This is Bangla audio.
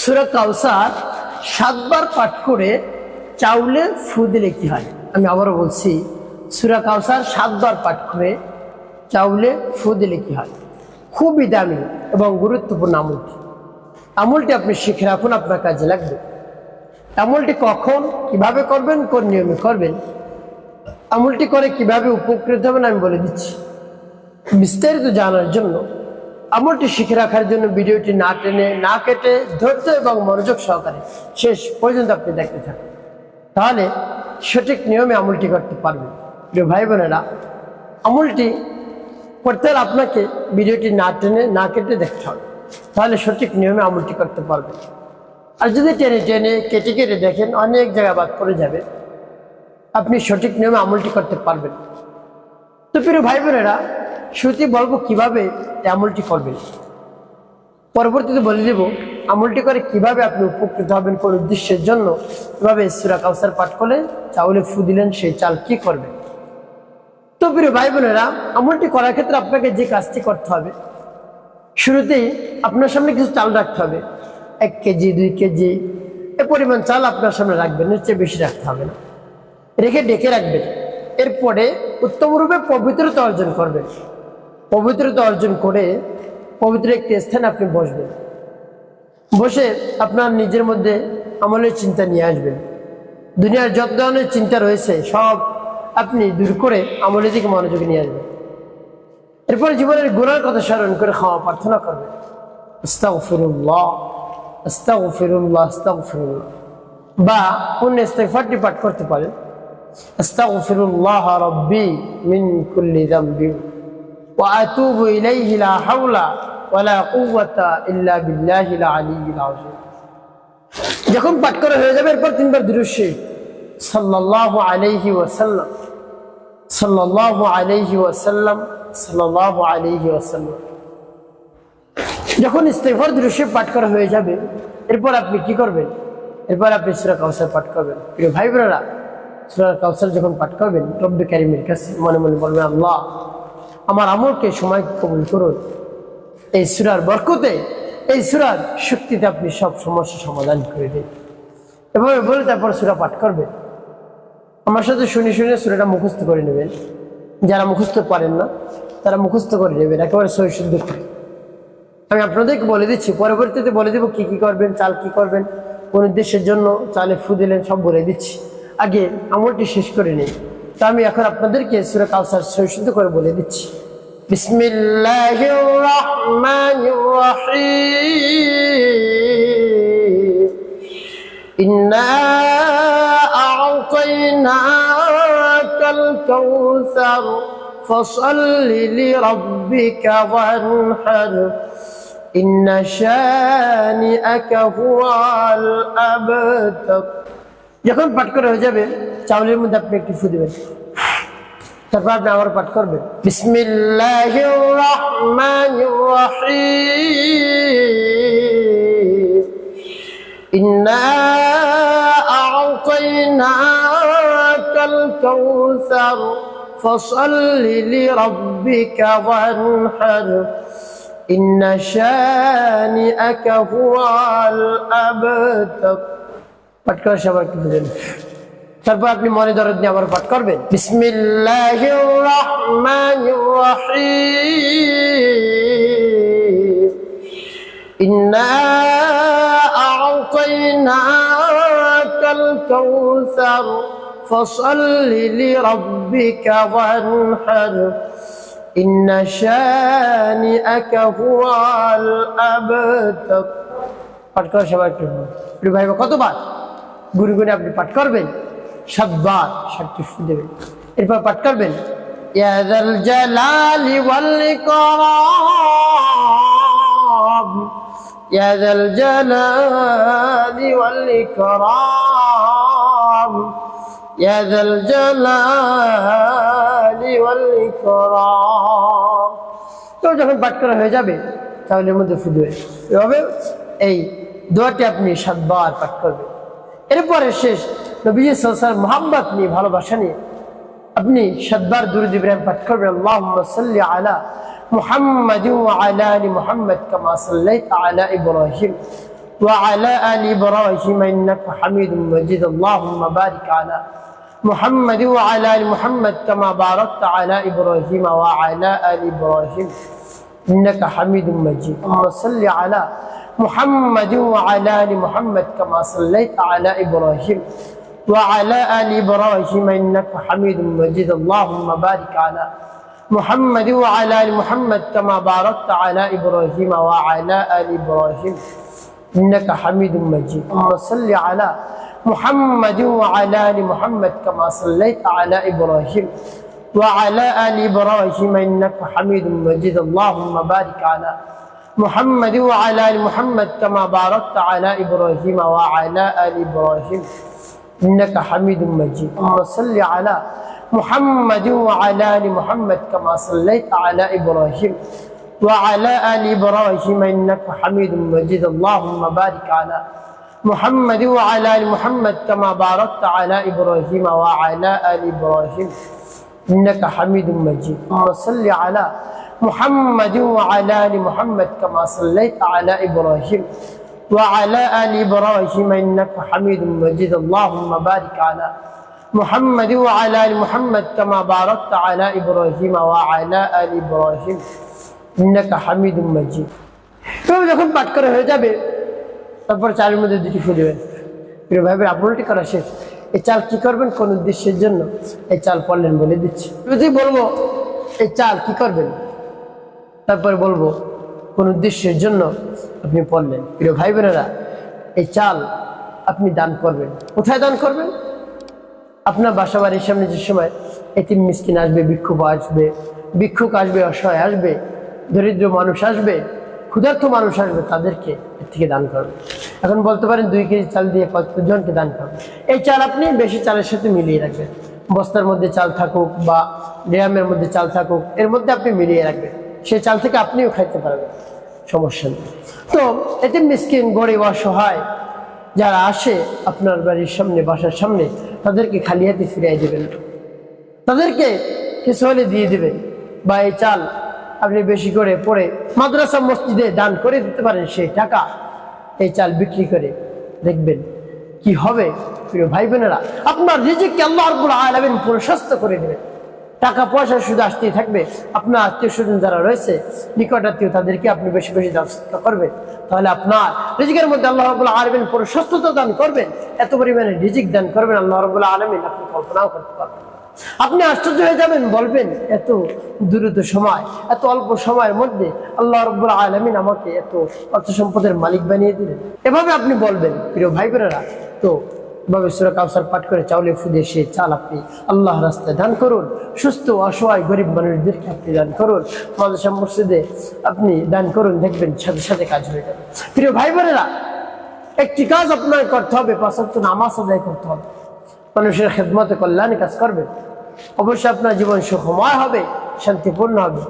সূরা কাউসার 7 বার পাঠ করে চাউলে ফু দিলে কি হয়? আমি আবারও বলছি, সূরা কাউসার 7 বার পাঠ করে চাউলে ফু দিলে কি হয়? খুবই দামি এবং গুরুত্বপূর্ণ আমলটি আপনি শিখে রাখুন, আপনার কাজে লাগবে। আমলটি কখন কিভাবে করবেন, কোন নিয়মে করবেন, আমলটি করে কিভাবে উপকৃত হবেন আমি বলে দিচ্ছি। বিস্তারিত জানার জন্য, আমলটি শিখে রাখার জন্য ভিডিওটি না টেনে না কেটে ধৈর্য এবং মনোযোগ সহকারে শেষ পর্যন্ত আপনি দেখতে থাকুন, তাহলে সঠিক নিয়মে আমলটি করতে পারবেন। প্রিয় ভাই বোনেরা, আমলটি করতে হলে আপনাকে ভিডিওটি না টেনে না কেটে দেখতে হবে, তাহলে সঠিক নিয়মে আমলটি করতে পারবেন। আর যদি টেনে টেনে কেটে কেটে দেখেন, অনেক জায়গা বাদ পড়ে যাবে, আপনি সঠিক নিয়মে আমলটি করতে পারবেন। তো প্রিয় ভাই বোনেরা, শুরুতেই বলবো কিভাবে আমলটি করবেন, পরবর্তীতে বলে দেব আমলটি করে কিভাবে আপনি উপকৃত হবেন, কোন উদ্দেশ্যের জন্য, কিভাবে সূরা কাউসার পাঠ করলে চাউলে ফু দিলেন সেই চাল কি করবেন। তো প্রিয় ভাই বোনেরা, আমলটি করার ক্ষেত্রে আপনাকে যে কাজটি করতে হবে, শুরুতেই আপনার সামনে কিছু চাল রাখতে হবে। 1 কেজি 2 কেজি এ পরিমাণ চাল আপনার সামনে রাখবেন, এর চেয়ে বেশি রাখতে হবে না। রেখে ডেকে রাখবেন। এরপরে উত্তম রূপে পবিত্রতা অর্জন করবেন। পবিত্রতা অর্জন করে পবিত্র একটি স্থানে আপনি বসবেন। বসে আপনার নিজের মধ্যে আমলের চিন্তা নিয়ে আসবেন। দুনিয়ার যত ধরনের চিন্তা রয়েছে সব আপনি দূর করে আমলের দিকে মনোযোগ নিয়ে আসবেন। এরপরে জীবনের গুনার কথা স্মরণ করে ক্ষমা প্রার্থনা করবেন। আস্তাগফিরুল্লাহ আস্তাগফিরুল্লাহ আস্তাগফিরুল্লাহ, বা অন্য ইস্তিগফারটি পাঠ করতে পারেন। আস্তাগফিরুল্লাহ রাব্বি মিন কুল্লি যামবি ওয়া আতুবু ইলাইহি লা হাওলা ওয়ালা কুওয়াতা ইল্লা বিল্লাহিল আলিয়্যিল আযীম। যখন পাঠ করা হয়ে যাবে, এরপর 3 বার দুরূদ শরীফ সাল্লাল্লাহু আলাইহি ওয়াসাল্লাম সাল্লাল্লাহু আলাইহি ওয়াসাল্লাম সাল্লাল্লাহু আলাইহি ওয়াসাল্লাম। যখন ইস্তিগফার দুরূদ শরীফ পাঠ করা হয়ে যাবে, এরপর আপনি কি করবেন? এরপর আপনি সূরা কাউসার পাঠ করবেন। প্রিয় ভাই বোনেরা, সূরা কাউসার যখন পাঠ করবেন, রব্বে কারীমের কাছে মনে মনে বলবেন, আল্লাহ আমার আমলকে সময় কবুল করুন। এই সূরার বরকতে, এই সূরার শক্তিতে আপনি সব সমস্যা সমাধান করে দিন। এভাবে বলে তারপর সূরা পাঠ করবেন। আমার সাথে শুনে শুনে সূরাটা মুখস্থ করে নেবেন। যারা মুখস্থ পারেন না তারা মুখস্থ করে নেবেন একেবারে সহি শুদ্ধ করে। আমি আপনাদেরকে বলে দিচ্ছি, পরবর্তীতে বলে দেবো কি কি করবেন, চাল কি করবেন, কোন উদ্দেশ্যের জন্য চালে ফু দিলেন, সব বলে দিচ্ছি। আগে আমলটি শেষ করে নিই। তো আমি এখন আপনাদেরকে সূরা কাউসার সহি শুদ্ধ করে বলে দিচ্ছি। বিসমিল্লাহির রাহমানির রাহিম। ইন্না আ'তাইনাকাল কাউসার ফাসাল্লি লিরাব্বিকা ওয়ানহার ইন্না শানিআকা হুয়াল আবতার। যখন পাঠ করা হয়ে যাবে, চাউলের মধ্যে আপনি একটি ফু দিবেন। তারপর আপনি আবার পাঠ করবেন, বিসমিল্লাহির রাহমানির রাহিম। ইন্না আ'তাইনাকাল কাউসার ফাসাল্লি লিরাব্বিকা ওয়ানহার ইন্না শানিআকা হুয়াল আবতার। পাঠ করে সবার একটু বুঝেন। তারপর আপনি মনে দরদ নিয়ে আবার পাঠ করবেন, বিসমিল্লাহির রাহমানির রাহিম। ইন্না আ'তাইনাকাল কাউসার ফাসাল্লি লিরাব্বিকা ওয়ানহার ইন্না শানিআকা হুয়াল আবতার। পাঠ করে সবাই একটু ভাই, কতবার গুনে গুনে আপনি পাঠ করবেন? 7 বার, 7টি ফু দেবেন। এরপর পাঠ করবেন, ইয়া যাল জালালি ওয়াল ইকরাম ইয়া যাল জালালি ওয়াল ইকরাম ইয়া যাল জালালি ওয়াল ইকরাম। তো যখন পাঠ করা হয়ে যাবে, চাউলের মধ্যে ফু দেবেন। এভাবে এই দোয়াটি আপনি 7 বার পাঠ করবেন। এরপরে শেষ নবী সাল্লাল্লাহু আলাইহি ওয়াসাল্লাম মুহাব্বত নিয়ে, ভালোবাসা নিয়ে আপনি 7 বার দুরূদ ইব্রাহিম পাঠ করবেন। আল্লাহুম্মা সাল্লি আলা মুহাম্মাদিন ওয়া আলা আলি মুহাম্মাদ কামা সাল্লাইতা আলা ইব্রাহিম وعلى آل إبراهيم إنك حميد مجيد اللهم بارك على محمد وعلى آل محمد كما باركت على إبراهيم وعلى آل إبراهيم إنك حميد مجيد اللهم صل على محمد وعلى آل محمد كما صليت على إبراهيم وعلى آل إبراهيم إنك حميد مجيد اللهم بارك على محمد وعلى آل محمد كما باركت على إبراهيم وعلى آل إبراهيم إنك حميد مجيد اللهم صل على محمد وعلى آل محمد كما صليت على إبراهيم وعلى آل إبراهيم إنك حميد مجيد اللهم بارك على محمد وعلى آل محمد كما باركت على إبراهيم وعلى آل إبراهيم إنك حميد مجيد اللهم صل على محمد وعلى آل محمد كما صليت على إبراهيم وعلى آل إبراهيم إنك حميد مجيد اللهم بارك على محمد وعلى آل محمد كما باركت على إبراهيم وعلى آل إبراهيم إنك حميد مجيد اللهم صل على محمد وعلى آل محمد كما صليت على إبراهيم وعلى آل إبراهيم إنك حميد مجيد اللهم بارك على محمد وعلى آل محمد كما باركت على إبراهيم وعلى آل إبراهيم إنك حميد مجيد এভাবে যখন পাঠ করা হয়ে যাবে তারপর চালের মধ্যে দুটি ফু দেবেন। প্রিয় ভাই আপনারটি করা শেষ। এই চাল কি করবেন, কোন উদ্দেশ্যের জন্য এই চাল পড়লেন বলে দিচ্ছি। যদি বলবো এই চাল কি করবেন, তারপরে বলবো কোন উদ্দেশ্যের জন্য আপনি পড়লেন। প্রিয় ভাই বোনেরা, এই চাল আপনি দান করবেন। কোথায় দান করবেন? আপনার বাসা বাড়ির সামনে যে সময় এতিম মিসকিন আসবে, ভিক্ষুক আসবে, অসহায় আসবে, দরিদ্র মানুষ আসবে, ক্ষুধার্ত মানুষ আসবে, তাদেরকে এর থেকে দান করবেন। এখন বলতে পারেন 2 কেজি চাল দিয়ে কতজনকে দান করবেন? এই চাল আপনি বেশি চালের সাথে মিলিয়ে রাখবেন। বস্তার মধ্যে চাল থাকুক বা ড্রামের মধ্যে চাল থাকুক, এর মধ্যে আপনি মিলিয়ে রাখবেন। সেই চাল থেকে আপনিও খাইতে পারবেন, সমস্যা নেই। তো এতিম মিসকিন, গরিব, অসহায় যারা আসে আপনার বাড়ির সামনে, বাসার সামনে, তাদেরকে খালি হাতে ফিরিয়ে দেবেন, তাদেরকে কিছু হলে দিয়ে দেবেন। বা এই চাল আপনি বেশি করে পড়ে মাদ্রাসা মসজিদে দান করে দিতে পারেন। সেই টাকা এই চাল বিক্রি করে দেখবেন কি হবে। প্রিয় ভাই বোনেরা, আপনার রিজিককে আল্লাহ রাব্বুল আলামিন প্রশস্ত করে দেবেন। টাকা পয়সা শুধু আসতেই থাকবে। আপনার আত্মীয় স্বজন যারা রয়েছে, নিকট আত্মীয়, তাদেরকে আপনি বেশি বেশি দান করবেন। তাহলে আপনার রিজিকের মধ্যে আল্লাহ রাব্বুল আলামিন প্রশস্ততা দান করবেন। এত পরিমাণে রিজিক দান করবেন আল্লাহ রাব্বুল আলামিন, আপনি কল্পনাও করতে পারবেন। আপনি আশ্চর্য হয়ে যাবেন, বলবেন এত দ্রুত সময়, এত অল্প সময়ের মধ্যে আল্লাহ রাব্বুল আলামিন আমাকে এত অর্থ সম্পদের মালিক বানিয়ে দিলেন। এভাবে আপনি বলবেন। প্রিয় ভাই বোনেরা, তো এভাবে সূরা কাউসার পাঠ করে চাউলে ফুদে সেই চাল আপনি আল্লাহ রাস্তায় দান করুন। সুস্থ অসহায় গরিব মানুষদেরকে আপনি দান করুন। মাদ্রাসা মসজিদে আপনি দান করুন, দেখবেন সাথে সাথে কাজ হয়ে যাবে। প্রিয় ভাই বোনেরা, একটি কাজ আপনাকে করতে হবে, 5 ওয়াক্ত নামাজ আদায় করতে হবে, মানুষের খেদমতে কল্যাণে কাজ করবেন। অবশ্যই আপনার জীবন সুখময় হবে, শান্তিপূর্ণ হবে।